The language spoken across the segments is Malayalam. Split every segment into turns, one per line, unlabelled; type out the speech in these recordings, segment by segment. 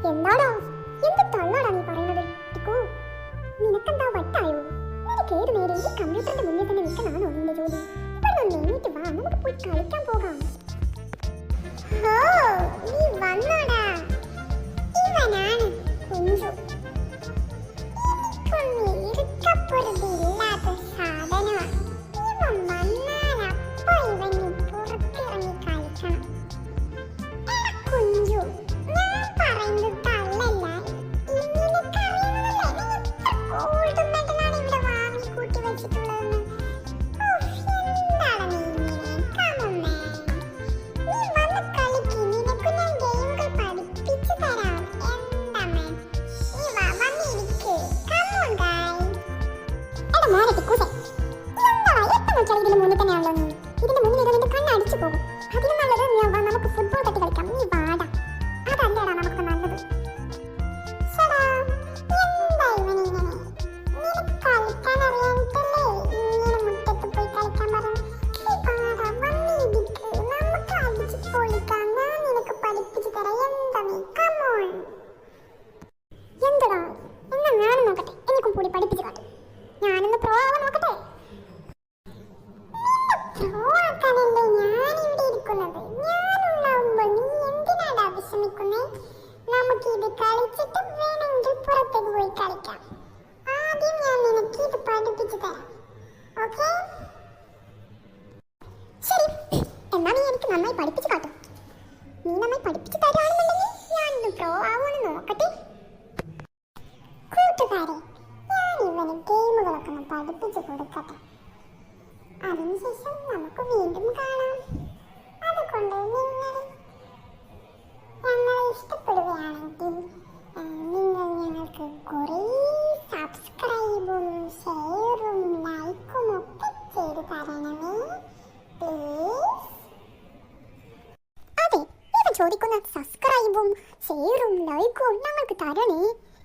എന്താടാ എന്ത് തള്ളാടാ നീ പറയുന്നത്? നിനക്കെന്താ വട്ടായോ? നിനക്ക് ഏത് നേരം ഈ കമ്പ്യൂട്ടറിന്റെ മുന്നിൽ തന്നെ നിൽക്കലാണോ നിന്റെ ജോലി? ഇവിടെ നിന്ന് എണീറ്റ് വാ, നമുക്ക് പോയി കളിക്കാൻ പോകാം. ഓ നീ വന്നോടാ, ഇവനാണ് കുഞ്ചു. എനിക്കൊന്നും ഇരിക്കപ്പൊരുതില്ലാത്ത സാധനമാ. ഇവൻ വന്നാൽ അപ്പൊ ഇവന് പുറത്തിറങ്ങി കളിക്കണം. കുഞ്ചു ഇതിന്റെ മുന്നിൽ തന്നെയാണല്ലോ നീ. ഇതിന്റെ മുന്നിൽ നിന്റെ കണ്ണടിച്ചു പോകും. അതിലും നല്ലത് നമുക്ക് ഫുട്ബോൾ തട്ടി കളിക്കാം. നീ വാടാ, അതല്ലേടാ നമുക്ക് നല്ലത്. കളിക്കാൻ അറിയാനിട്ടല്ലേ ഇങ്ങനെ മുറ്റത്ത് പോയി കളിക്കാൻ പറഞ്ഞു. നമുക്ക് അടിച്ചു പൊളിക്കാം. ഞാൻ നിനക്ക് പഠിപ്പിച്ചു തരാം. എന്താ നീ കമോൺ. എന്തടാ എന്നാ ഞാനും നോക്കട്ടെ, എനിക്കും കൂടി പഠിപ്പിച്ചു കാട്ടും. ഞാനൊന്ന് പ്രോ ആവാൻ നോക്കട്ടെ. ഞാനിവിടെ ഇരിക്കുന്നത്. ഞാനുണ്ടാവുമ്പോ നീ എന്തിനാടാ വിഷമിക്കുന്നേ? നമുക്ക് ഇത് കളിച്ചിട്ട് വേണമെങ്കിൽ പുറത്തേക്ക് പോയി കളിക്കാം. ആദ്യം ഞാൻ നിനക്ക് ഇത് പഠിപ്പിച്ചു തരാം. ഓക്കേ? ശരി, എന്നാ നീ എനിക്ക് നന്നായി പഠിപ്പിച്ചു കാട്ടും. നീ നന്നായി പഠിപ്പിച്ചു തരാണെന്നുണ്ടെങ്കിൽ ഞാനൊന്ന് പ്രോ ആവുമെന്ന് നോക്കട്ടെ. കൂട്ടുകാരെ, ഞാൻ ഇവന് ഗെയിമുകളൊക്കെ ഒന്ന് പഠിപ്പിച്ചു കൊടുക്കട്ടെ. അതിനുശേഷം നമുക്ക് വീണ്ടും കാണാം. അതുകൊണ്ട് ഞങ്ങളെ ഇഷ്ടപ്പെടുകയാണെങ്കിൽ നിങ്ങൾ ഞങ്ങൾക്ക് കുറേ സബ്സ്ക്രൈബും ഷെയറും ലൈക്കും ഒക്കെ ചെയ്ത് തരണമേ പ്ലീസ്. അതെ, ഇവ ചോദിക്കുന്ന സബ്സ്ക്രൈബും ഷെയറും ലൈക്കും ഞങ്ങൾക്ക് തരണേ.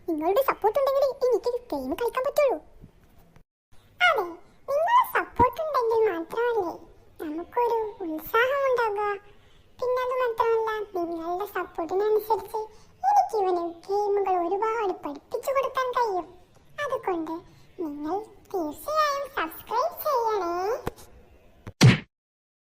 നിങ്ങളുടെ സപ്പോർട്ട് ഉണ്ടെങ്കിൽ എനിക്ക് ഗെയിം കളിക്കാൻ പറ്റുള്ളൂ. അതെ, നിങ്ങളുടെ സപ്പോർട്ട് ഉണ്ടെങ്കിൽ മാത്രമല്ലേ നമുക്കൊരു ഉത്സാഹം ഉണ്ടാകുക. പിന്നെ അത് മാത്രമല്ല, നിങ്ങളുടെ സപ്പോർട്ടിനനുസരിച്ച് എനിക്ക് ഇവന് ഗെയിമുകൾ ഒരുപാട് പഠിപ്പിച്ചു കൊടുക്കാൻ കഴിയും. അതുകൊണ്ട് നിങ്ങൾ തീർച്ചയായും സബ്സ്ക്രൈബ് ചെയ്യണേ.